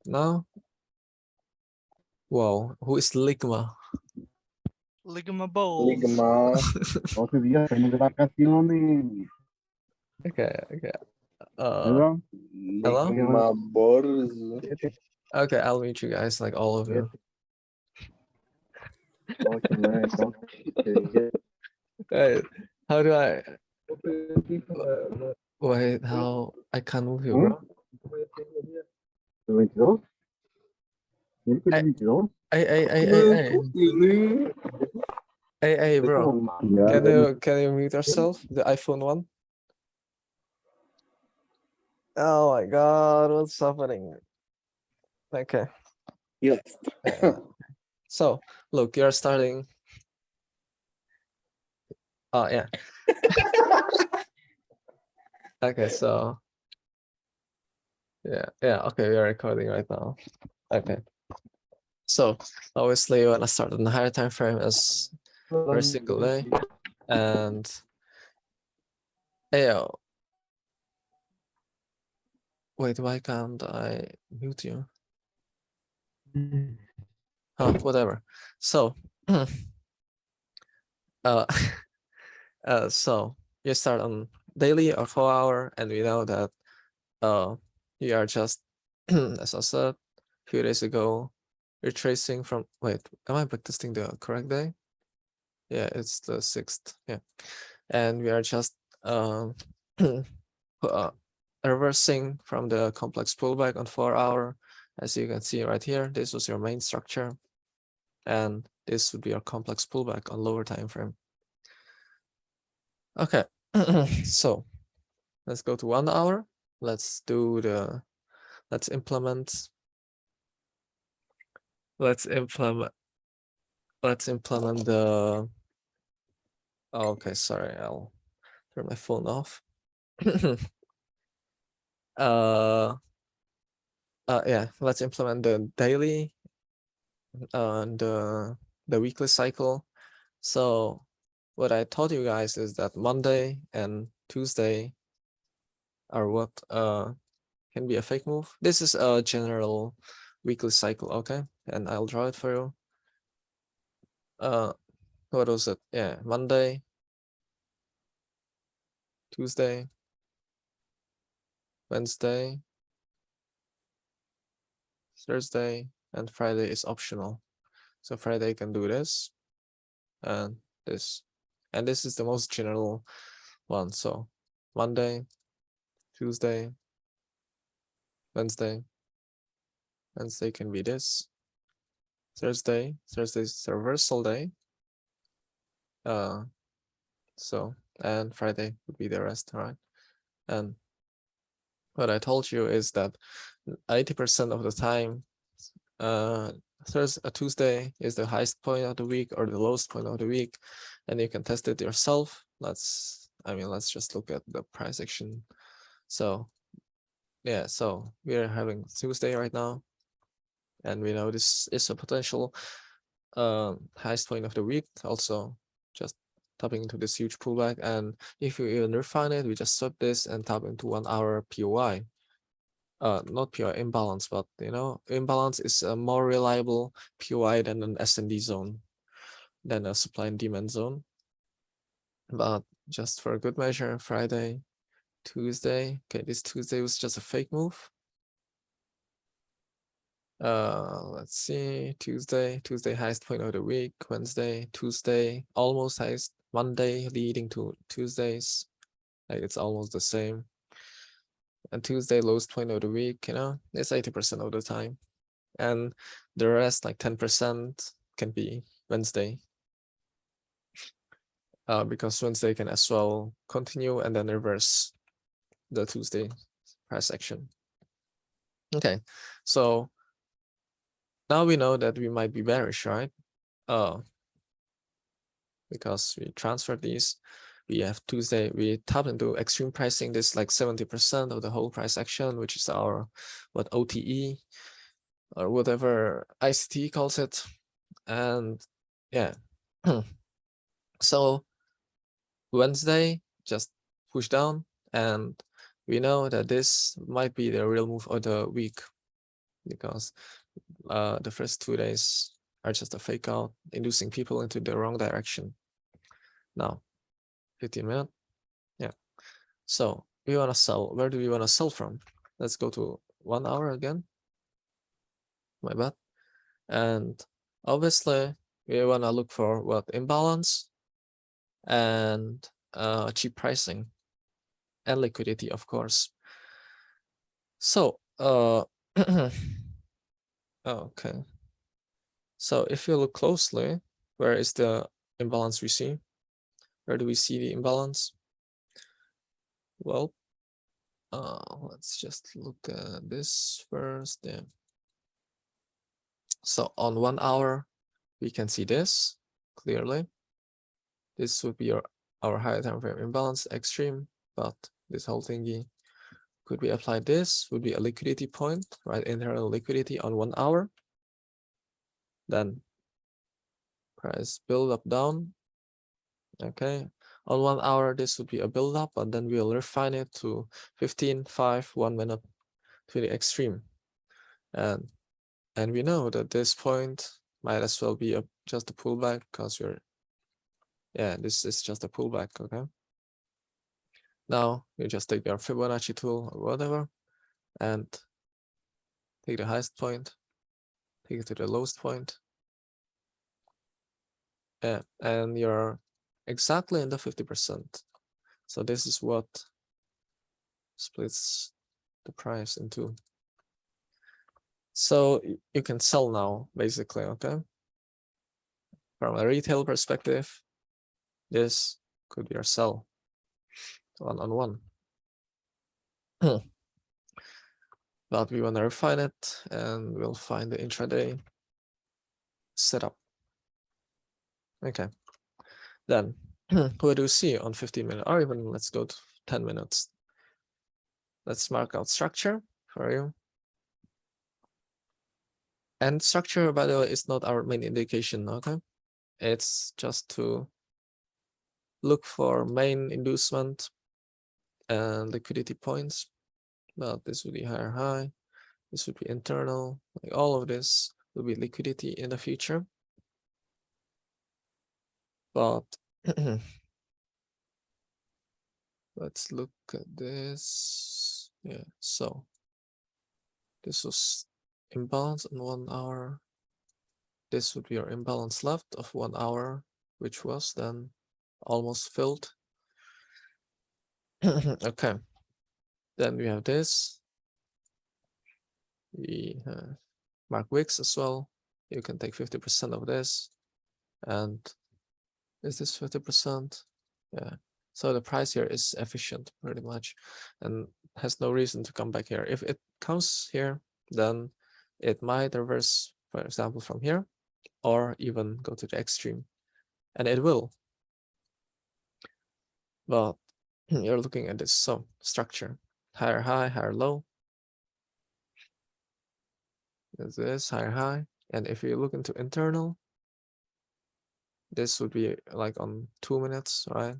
Now, wow, who is Ligma? Ligma balls. Ligma. Otro día salimos de vacaciones. Okay. ¿Verdad? Hello? Ligma balls. Okay, I'll meet you guys, like all of you. Okay, man. Hey, how do I? Wait, how I can't move you, bro? ¿El 22? ¿Siempre el 22? Hey, bro. Ya, Can you mute yourself? The iPhone one? Oh my God, what's happening? Okay. Yeah. So look, you're starting. Oh yeah. Okay, so yeah, okay, we are recording right now. Okay. So obviously you wanna start on the higher time frame as per single day. And yo, wait, why can't I mute you? Whatever. So so you start on daily or 4 hour, and we know that you are just as I said a few days ago, retracing from, wait, am I backtesting the correct day? Yeah, it's the 6th. Yeah, and we are just reversing from the complex pullback on 4 hour. As you can see right here, this was your main structure, and this would be your complex pullback on lower time frame. Okay, so let's go to 1 hour. Let's implement the, oh, okay, sorry, I'll turn my phone off. Yeah, let's implement the daily and the weekly cycle. So what I told you guys is that Monday and Tuesday are what can be a fake move. This is a general weekly cycle, okay? And I'll draw it for you. What was it? Yeah, Monday, Tuesday, Wednesday, Thursday, and Friday is optional. So Friday can do this and this. And this is the most general one. So Monday, Tuesday, Wednesday can be this. Thursday is the reversal day. So, and Friday would be the rest, right? And what I told you is that 80% of the time, Tuesday is the highest point of the week or the lowest point of the week, and you can test it yourself. Let's just look at the price action. So yeah, so we are having Tuesday right now, and we know this is a potential highest point of the week. Also, just tapping into this huge pullback, and if you even refine it, we just swap this and tap into 1 hour POI. Not POI imbalance, but you know, imbalance is a more reliable POI than an S&D zone, than a supply and demand zone. But just for a good measure, Friday, Tuesday. Okay, this Tuesday was just a fake move. Let's see, Tuesday highest point of the week, Wednesday, Tuesday almost highest, Monday leading to Tuesdays, like it's almost the same, and Tuesday lowest point of the week, you know, it's 80% of the time, and the rest, like 10%, can be Wednesday, because Wednesday can as well continue and then reverse the Tuesday price action. Okay, so now we know that we might be bearish, right? Because we transferred these. We have Tuesday, we tap into extreme pricing, this like 70% of the whole price action, which is our OTE or whatever ICT calls it. And yeah, so Wednesday just push down, and we know that this might be the real move of the week. because the first 2 days are just a fake out, inducing people into the wrong direction. Now, 15 minutes. Yeah. So we want to sell. Where do we want to sell from? Let's go to 1 hour again. My bad. And obviously we want to look for what imbalance and cheap pricing and liquidity, of course. So okay. So if you look closely, where is the imbalance we see? Where do we see the imbalance? Well, let's just look at this first. Yeah. So on 1 hour, we can see this clearly. This would be our higher time frame imbalance extreme, but this whole thingy could be applied. This would be a liquidity point, right? Internal liquidity on 1 hour. Then price build up down. Okay. On 1 hour, this would be a build up, and then we'll refine it to 15, 5, 1 minute to the extreme. And we know that this point might as well be just a pullback because this is just a pullback. Okay. Now you just take your Fibonacci tool or whatever and take the highest point, take it to the lowest point. Yeah, and you're exactly in the 50%. So this is what splits the price into. So you can sell now, basically, okay? From a retail perspective, this could be your sell one-on-one. But we want to refine it, and we'll find the intraday setup. Okay. Then what do we see on 15 minutes, or even let's go to 10 minutes. Let's mark out structure for you. And structure, by the way, is not our main indication, okay? It's just to look for main inducement and liquidity points. Well, this would be higher high. This would be internal. Like all of this will be liquidity in the future. But let's look at this. Yeah, so this was imbalance on 1 hour. This would be our imbalance left of 1 hour, which was then almost filled. Okay. Then we have this. We have Mark Wicks as well. You can take 50% of this. And is this 50%? Yeah. So the price here is efficient pretty much and has no reason to come back here. If it comes here, then it might reverse, for example, from here, or even go to the extreme. And it will. But you're looking at this structure. Higher high, higher low. There's this, higher high. And if you look into internal, this would be like on 2 minutes, right?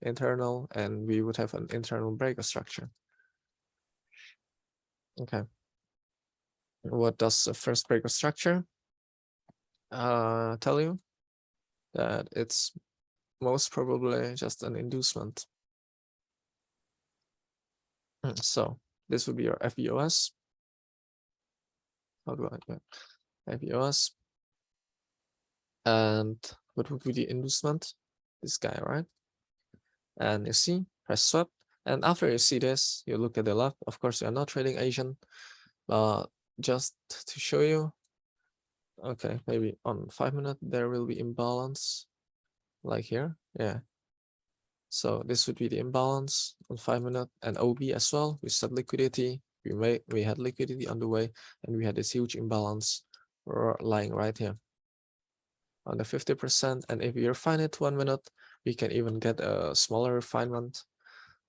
Internal, and we would have an internal breaker structure. Okay. What does the first breaker structure tell you? That it's most probably just an inducement. So this would be your FBOS. How do I get FBOS? And what would be the inducement? This guy, right? And you see, press swap. And after you see this, you look at the left. Of course, you're not trading Asian, but just to show you, okay, maybe on 5 minutes, there will be imbalance like here. Yeah. So this would be the imbalance on 5 minutes and OB as well. We set liquidity. We had liquidity on the way, and we had this huge imbalance lying right here on the 50%. And if we refine it 1 minute, we can even get a smaller refinement.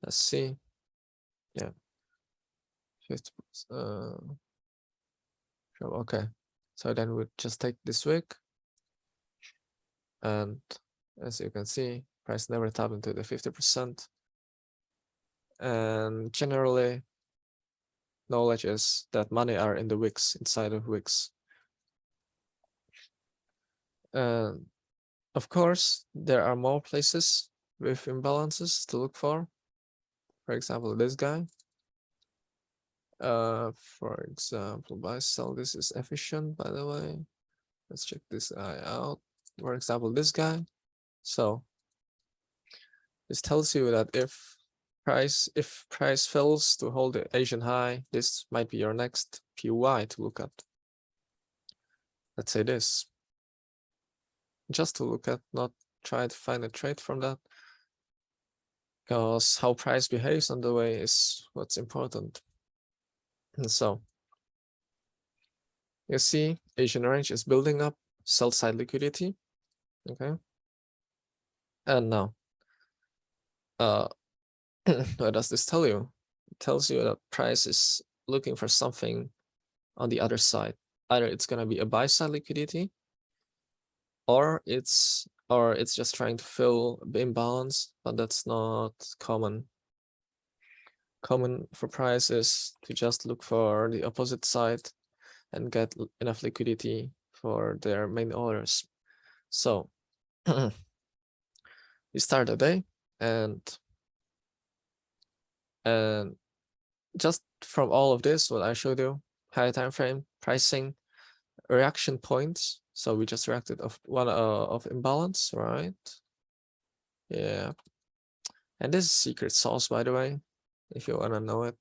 Let's see. Yeah. 50%. Okay. So then we'll just take this week. And as you can see, price never tapped into the 50%. And generally, knowledge is that money are in the wicks, inside of wicks. And of course, there are more places with imbalances to look for. For example, this guy. For example, buy sell. This is efficient, by the way. Let's check this guy out. For example, this guy. So this tells you that if price fails to hold the Asian high, this might be your next PY to look at. Let's say this. Just to look at, not try to find a trade from that. Because how price behaves on the way is what's important. And so you see Asian range is building up sell side liquidity. Okay. And now what does this tell you? It tells you that price is looking for something on the other side. Either it's gonna be a buy side liquidity, or it's just trying to fill the imbalance, but that's not common. Common for price is to just look for the opposite side and get enough liquidity for their main orders. So you start the day and just from all of this, what I showed you, high time frame, pricing, reaction points. So we just reacted of one of imbalance, right? Yeah. And this is secret sauce, by the way. If you want to know it,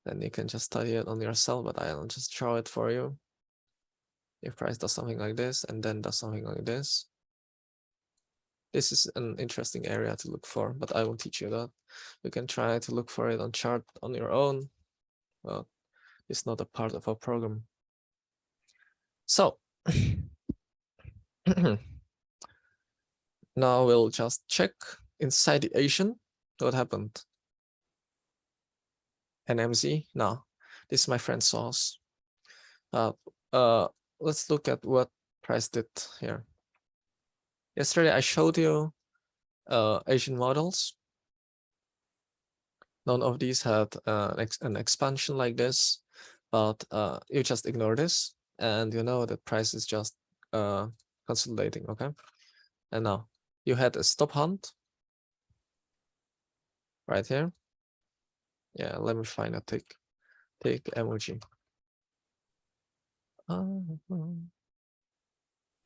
then you can just study it on yourself, but I'll just show it for you. If price does something like this and then does something like this, this is an interesting area to look for, but I won't teach you that. You can try to look for it on chart on your own. Well, it's not a part of our program. So now we'll just check inside the Asian what happened. NMZ. No, this is my friend sauce. Let's look at what price did here. Yesterday I showed you Asian models. None of these had an expansion like this, but you just ignore this and you know that price is just consolidating, okay? And now you had a stop hunt right here. Yeah, let me find a take emoji.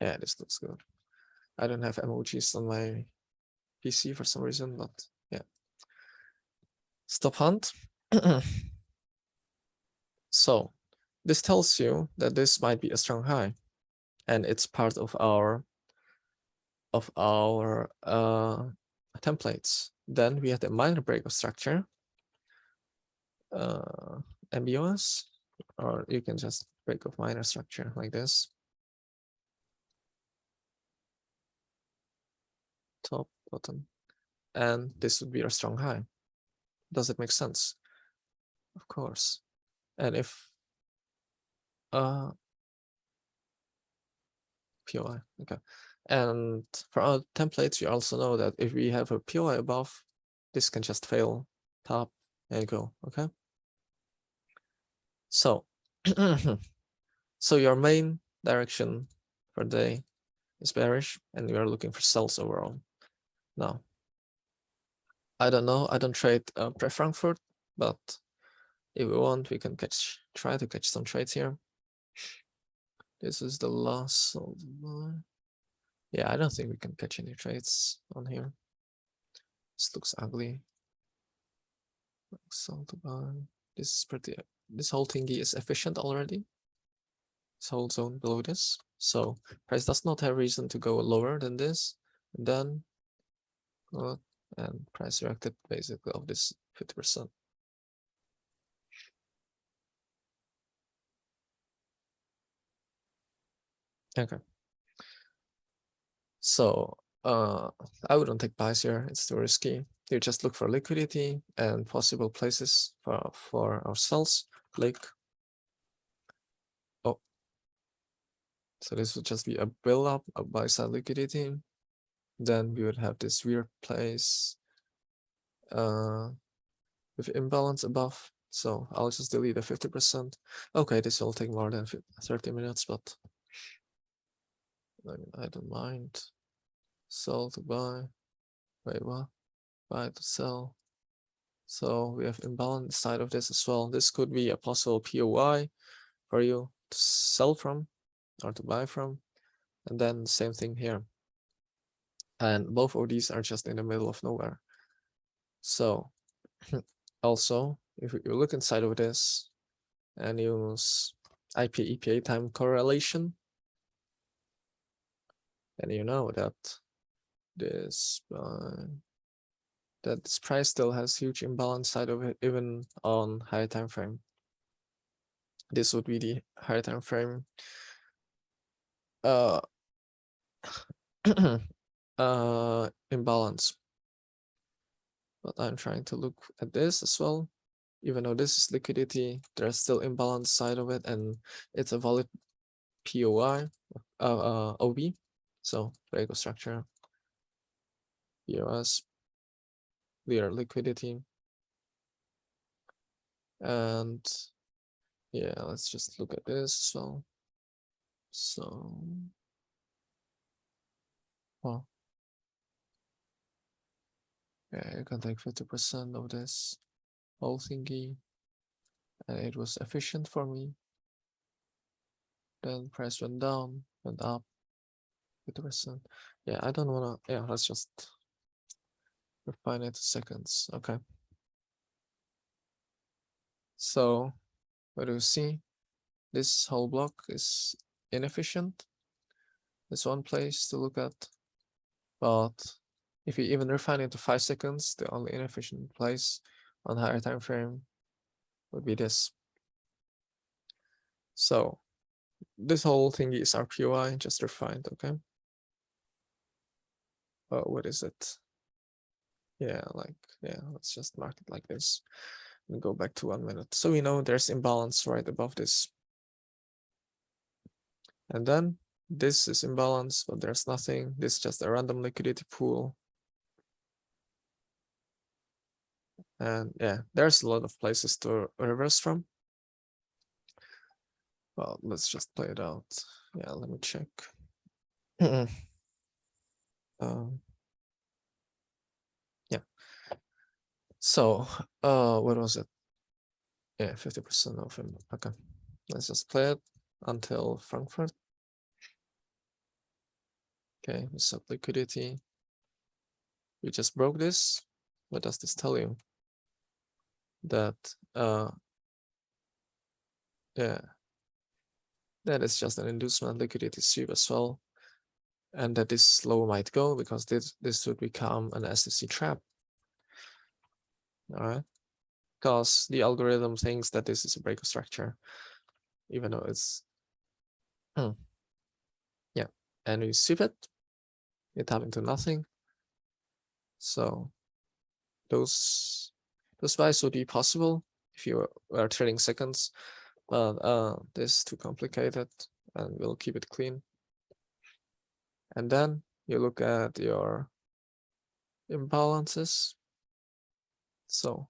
Yeah, this looks good. I don't have emojis on my PC for some reason, but yeah. Stop hunt. So this tells you that this might be a strong high, and it's part of our templates. Then we have the minor break of structure, MBOS, or you can just break of minor structure like this. Top, bottom, and this would be a strong high. Does it make sense? Of course. And if POI, okay. And for our templates, you also know that if we have a POI above, this can just fail, top, and go, okay? So, so your main direction for the day is bearish, and we are looking for sells overall. Now, I don't know, I don't trade pre-Frankfurt, but if we want, we can try to catch some trades here. This is the last sold buy. Yeah, I don't think we can catch any trades on here. This looks ugly. Sold buy. This is pretty. This whole thingy is efficient already. This whole zone below this. So price does not have reason to go lower than this. And then and price reacted basically of this 50%. Okay. So I wouldn't take buys here, it's too risky. You just look for liquidity and possible places for our sells. Click. Oh, so this would just be a build up of buy side liquidity. Then we would have this weird place with imbalance above. So I'll just delete the 50%. Okay, this will take more than 30 minutes, but I don't mind. Sell to buy. Wait, what? Buy to sell. So we have imbalance side of this as well. This could be a possible POI for you to sell from or to buy from. And then same thing here. And both of these are just in the middle of nowhere. So also, if you look inside of this and use IP EPA time correlation, and you know that this price still has huge imbalance side of it, even on higher time frame. This would be the higher time frame imbalance. But I'm trying to look at this as well. Even though this is liquidity, there's still imbalance side of it, and it's a valid POI, OB. So Lego structure, POS, clear liquidity, and yeah, let's just look at this. So well, yeah, you can take 50% of this whole thingy, and it was efficient for me. Then price went down, went up 50%. Yeah, I don't wanna. Yeah, let's just refine it to seconds. Okay. So what do you see? This whole block is inefficient. There's one place to look at, but if you even refine it to 5 seconds, the only inefficient place on higher time frame would be this. So this whole thing is RPOI, just refined, okay? What is it? Yeah, let's just mark it like this and go back to 1 minute. So we know there's imbalance right above this. And then this is imbalance, but there's nothing. This is just a random liquidity pool. And yeah, there's a lot of places to reverse from. Well, let's just play it out. Yeah, let me check. Yeah. So, what was it? Yeah, 50% of him. Okay, let's just play it until Frankfurt. Okay, we set liquidity. We just broke this. What does this tell you? That yeah, that is just an inducement liquidity sweep as well, and that this low might go because this would become an STC trap. All right, because the algorithm thinks that this is a breaker structure, even though it's yeah, and we sweep it. You tap into nothing. So those buys would be possible if you were trading seconds, but this is too complicated, and we'll keep it clean. And then you look at your imbalances. So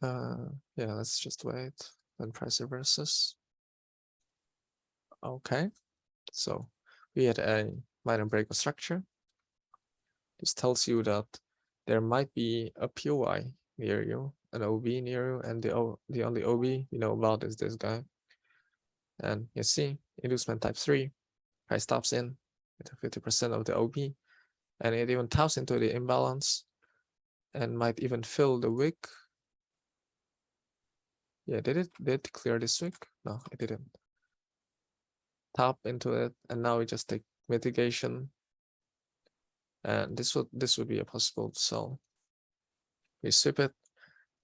yeah, let's just wait when price reverses. Okay, so we had a minor breaker structure. This tells you that there might be a POI near you, an OB near you, and the only OB you know about is this guy. And you see, inducement type 3, price stops in with 50% of the OB, and it even taps into the imbalance and might even fill the wick. Yeah, did it clear this wick? No, it didn't. Tap into it, and now we just take mitigation, and this would be a possible sell. We sweep it,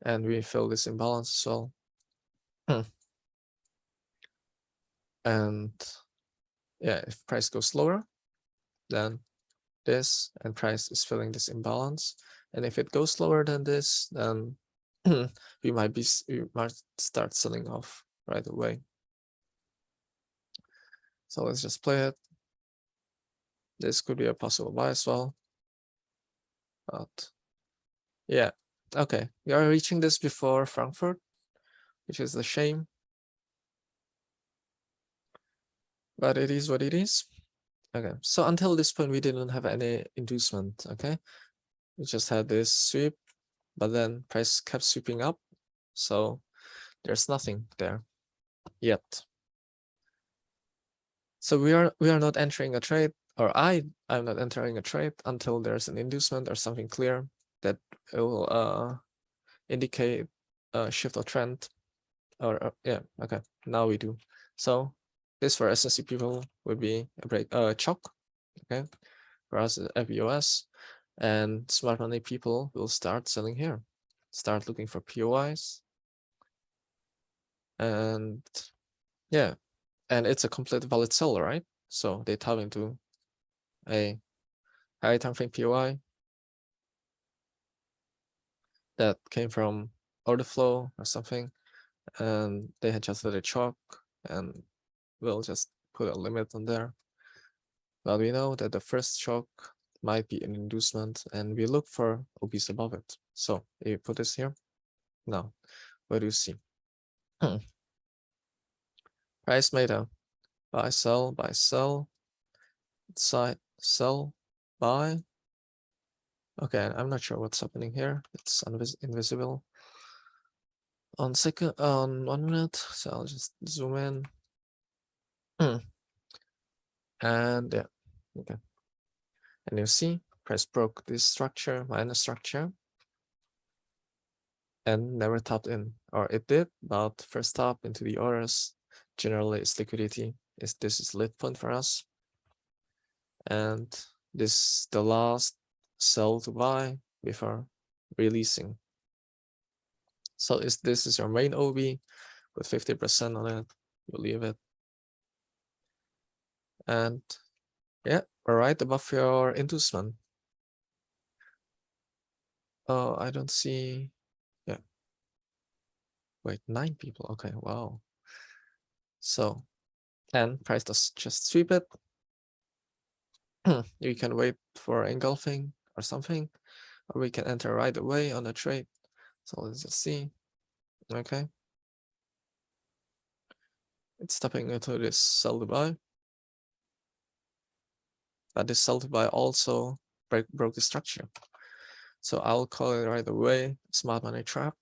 and we fill this imbalance as well. And yeah, if price goes lower, then this, and price is filling this imbalance. And if it goes lower than this, then we might start selling off right away. So let's just play it. This could be a possible buy as well. But yeah, Okay, we are reaching this before Frankfurt, which is a shame. But it is what it is. Okay, so until this point, we didn't have any inducement, okay? We just had this sweep, but then price kept sweeping up. So there's nothing there yet. So we are not entering a trade, or I'm not entering a trade until there's an inducement or something clear that will indicate a shift or trend. Or yeah, okay, now we do. So this for SNC people would be a break chalk, okay? For us FBOS, and smart money people will start selling here, start looking for POIs, and yeah, and it's a complete valid sell, right? So they tap into a high time frame POI that came from order flow or something, and they adjusted a chalk, and we'll just put a limit on there. But we know that the first chalk might be an inducement, and we look for OBs above it. So if you put this here, now what do you see? Price made a buy, sell, side, sell, buy. Okay, I'm not sure what's happening here. It's invisible. On 1 minute, so I'll just zoom in. And yeah, okay. And you see, price broke this structure, minus structure, and never tapped in, or it did, but first tap into the orders. Generally, its liquidity this is lit point for us, and this is the last sell to buy before releasing. So this is your main OB, put 50% on it, you leave it, and yeah, we're right above your inducement. Oh, I don't see. Yeah, wait, 9 people. Okay, wow. So, and price does just sweep it. You can wait for engulfing or something, or we can enter right away on a trade. So let's just see. Okay, it's stepping into this sell to buy, but this sell to buy also broke the structure. So I'll call it right away smart money trap.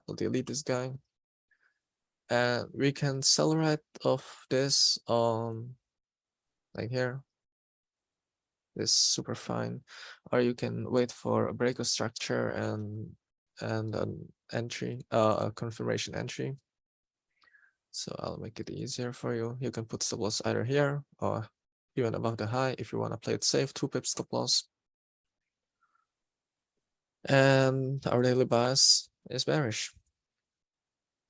I'll delete this guy, and we can sell right off this on like here. This super fine, or you can wait for a break of structure and an entry, a confirmation entry. So I'll make it easier for you. You can put stop loss either here or even above the high if you want to play it safe. 2 pips stop loss. And our daily bias is bearish,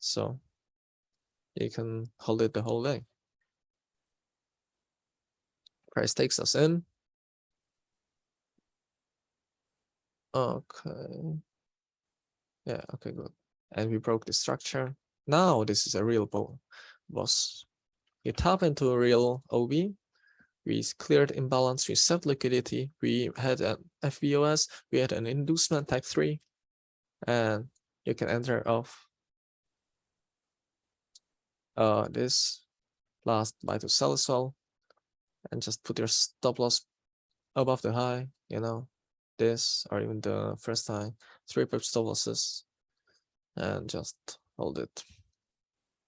so you can hold it the whole day. Price takes us in. Okay. Yeah, okay, good. And we broke the structure. Now this is a real boss. You tap into a real OB. We cleared imbalance, we set liquidity, we had an FBOS, we had an inducement type 3, and you can enter off this last buy to sell as well, and just put your stop loss above the high, you know, this or even the first high, 3 pip stop losses, and just hold it.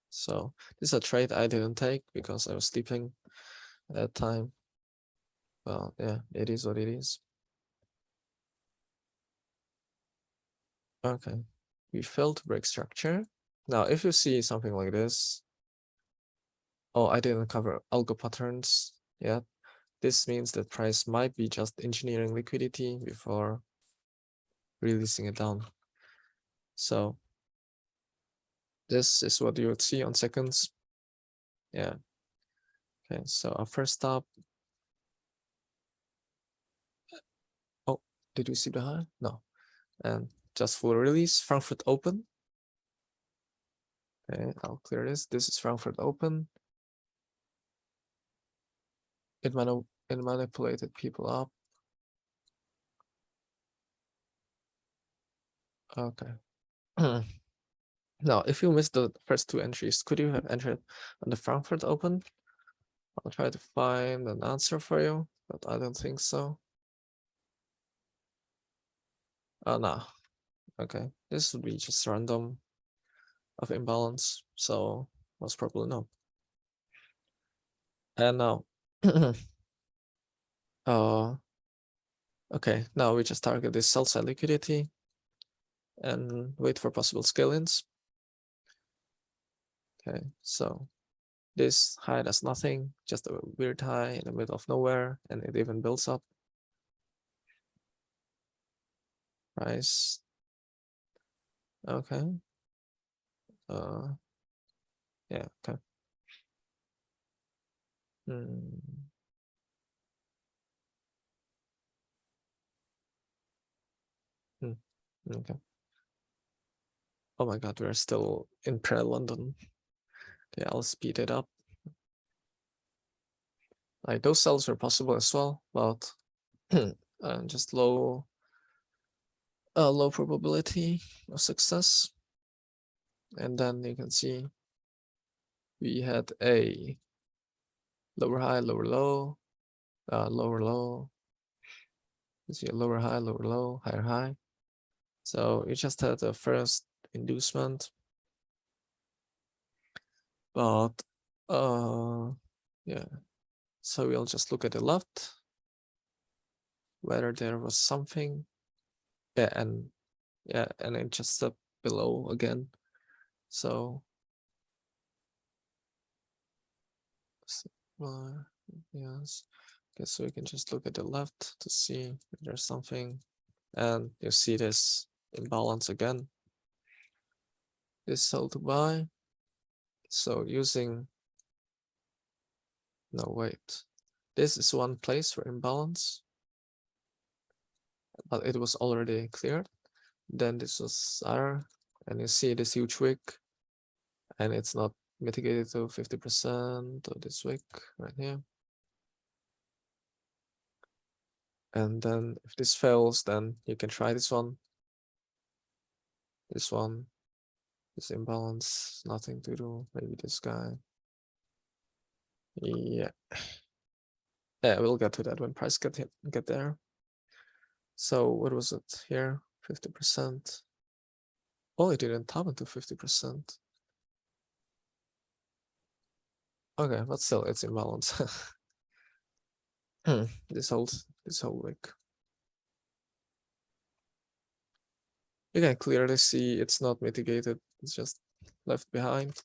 So this is a trade I didn't take because I was sleeping at that time. Well, yeah, it is what it is. Okay, we failed to break structure. Now, if you see something like this, oh, I didn't cover algo patterns yet. This means that price might be just engineering liquidity before releasing it down. So this is what you would see on seconds. Yeah. Okay, so our first stop. Oh, did we see the high? No. And just full release, Frankfurt open. Okay, I'll clear this. This is Frankfurt open. It manipulated people up. Okay. Now, if you missed the first two entries, could you have entered on the Frankfurt Open? I'll try to find an answer for you, but I don't think so. Oh, no. Okay, this would be just random of imbalance, so most probably no. And now, okay, now we just target this sell side liquidity and wait for possible scale-ins. Okay, so this high does nothing, just a weird high in the middle of nowhere, and it even builds up. Price. Okay. Yeah, okay. Okay. Oh my god, we're still in pre-London. Okay, I'll speed it up. Like those sells are possible as well, but just low probability of success. And then you can see we had a lower high, lower low, lower low. You see a lower high, lower low, higher high. So you just had the first inducement, but yeah. So we'll just look at the left, whether there was something. Yeah, and it just stepped below again. So yes. Okay, so we can just look at the left to see if there's something, and you see this imbalance again. This sell to buy. So using no wait. This is one place for imbalance, but it was already cleared. Then this was R, and you see this huge wick, and it's not mitigated to 50% of this wick right here. And then if this fails, then you can try this one. This one, this imbalance, nothing to do. Maybe this guy. Yeah. Yeah, we'll get to that when price get there. So what was it here? 50%. Oh, it didn't tap into 50%. Okay, but still it's imbalance. This whole week. You can clearly see it's not mitigated, it's just left behind.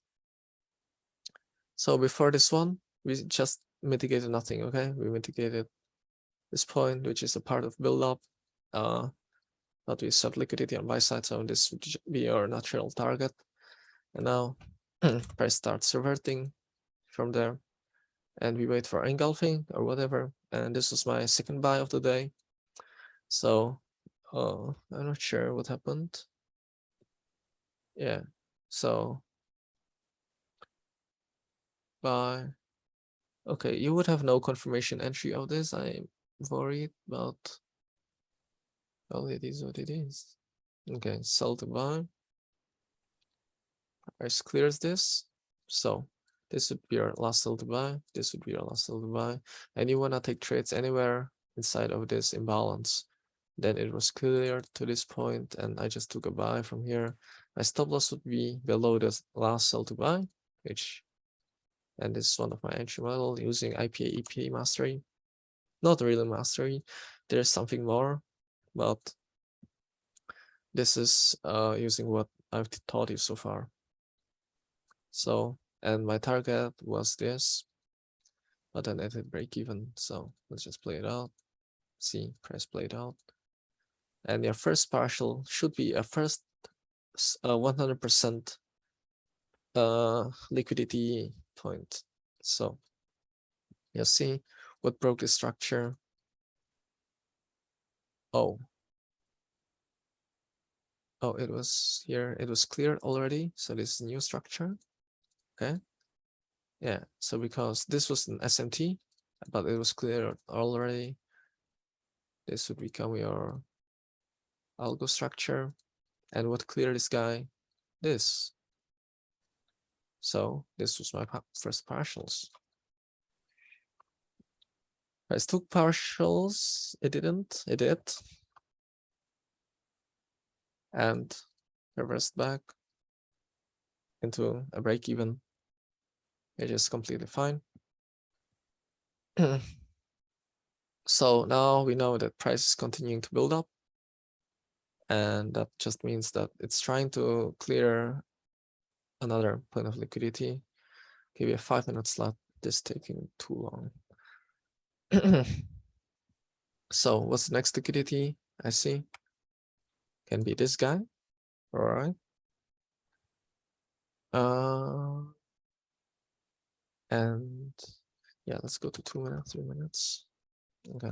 So before this one, we just mitigated nothing, okay? We mitigated this point, which is a part of build-up. But we set liquidity on buy side, so this would be our natural target. And now price starts reverting from there, and we wait for engulfing or whatever. And this was my second buy of the day. So I'm not sure what happened. Yeah, so buy. Okay, you would have no confirmation entry of this. I'm worried, but well, it is what it is. Okay, sell to buy. Price clears this. So this would be our last sell to buy. This would be our last sell to buy. And you want to take trades anywhere inside of this imbalance. Then it was cleared to this point, and I just took a buy from here. My stop loss would be below the last sell to buy, and this is one of my entry model using IPA EPA mastery. Not really mastery. There's something more, but this is using what I've taught you so far. So, and my target was this, but then it hit break even. So let's just play it out. See, price played out. And your first partial should be a first 100% liquidity point. So you'll see what broke the structure. Oh, it was here. It was cleared already. So this is new structure. Okay. Yeah. So because this was an SMT, but it was cleared already, this would become your algo structure. And what cleared this guy? This. So this was my first partials. I took partials. It didn't. It did. And reversed back into a break even. It is completely fine. So now we know that price is continuing to build up. And that just means that it's trying to clear another point of liquidity. Give you a 5-minute slot. This taking too long. So what's the next liquidity I see? Can be this guy. All right. And yeah, let's go to 2 minutes, 3 minutes. Okay.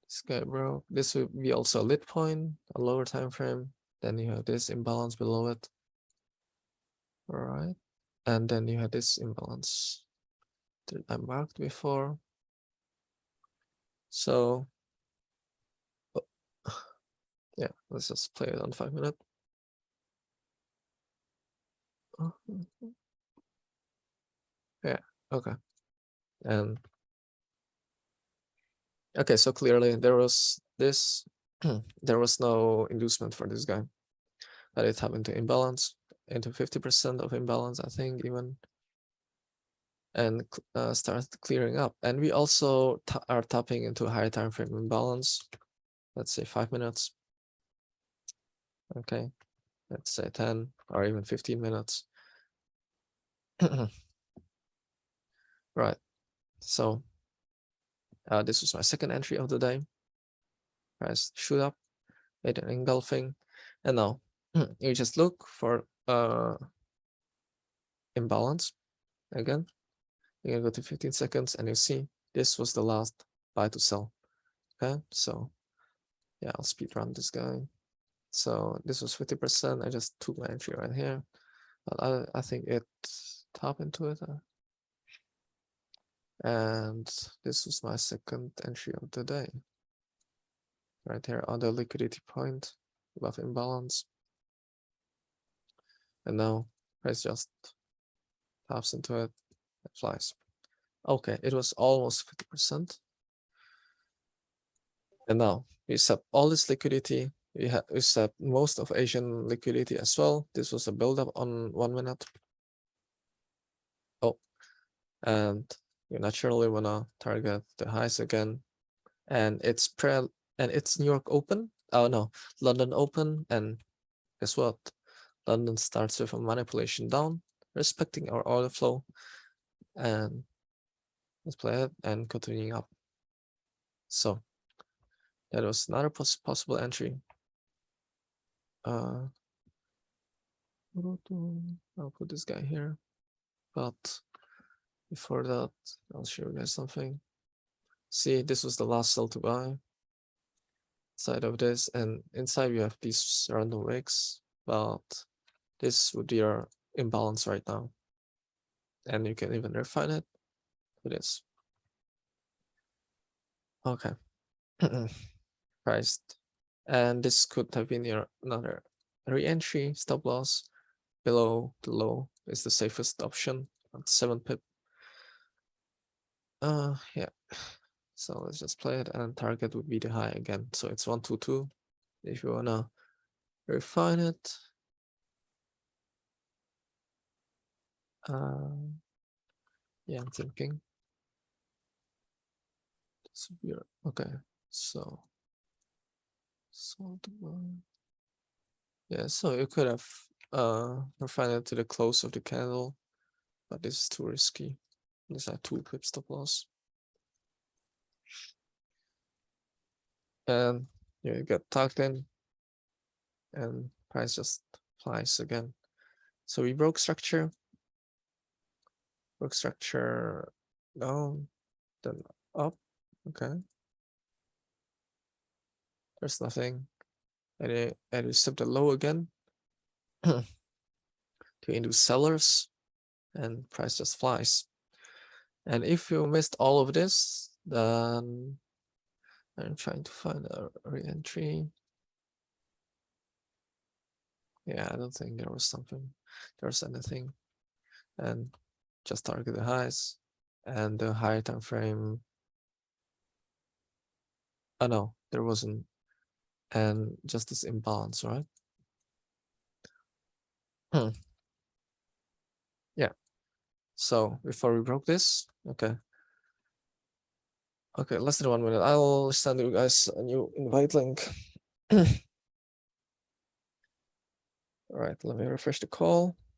This guy broke. This would be also a lit point, a lower time frame. Then you have this imbalance below it. All right. And then you have this imbalance that I marked before. So yeah, let's just play it on 5 minutes. Yeah, okay. And okay, so clearly there was this, there was no inducement for this guy. That it happened to imbalance into 50% of imbalance, I think, even, and started clearing up. And we also are tapping into a higher time frame imbalance. Let's say 5 minutes. Okay, let's say 10 or even 15 minutes. Right. So this was my second entry of the day. Price shoot up, made an engulfing, and now you just look for imbalance again. You can go to 15 seconds and you see this was the last buy to sell. Okay, so yeah, I'll speed run this guy. So this was 50%. I just took my entry right here, but I think it tapped into it. And this was my second entry of the day. Right here on the liquidity point, above imbalance. And now price just taps into it and flies. Okay, it was almost 50%. And now we swept all this liquidity. We swept most of Asian liquidity as well. This was a buildup on 1 minute. Oh, and you naturally wanna target the highs again. And it's New York Open. Oh no, London Open. And guess what? London starts with a manipulation down, respecting our order flow. And let's play it and continuing up. So that was another possible entry. I'll put this guy here, but before that, I'll show you guys something. See, this was the last sell to buy side of this, and inside we have these random wicks, but this would be our imbalance right now. And you can even refine it with this. Okay. Priced. And this could have been your another re-entry stop loss below the low is the safest option at 7 pip. Yeah. So let's just play it, and target would be the high again. So it's 122. If you wanna refine it. Yeah, I'm thinking. This would be okay. So yeah, so you could have refined it to the close of the candle, but this is too risky. This had 2 pip stop loss. And you get tucked in, and price just flies again. So we broke structure down, then up. Okay, there's nothing, and we step the low again to induce sellers, and price just flies. And if you missed all of this, then I'm trying to find a re-entry. Yeah, I don't think there was anything. And just target the highs and the higher time frame. Oh no, there wasn't. And just this imbalance, right? Yeah. So before we broke this, okay. Okay, less than 1 minute. I'll send you guys a new invite link. All right, let me refresh the call.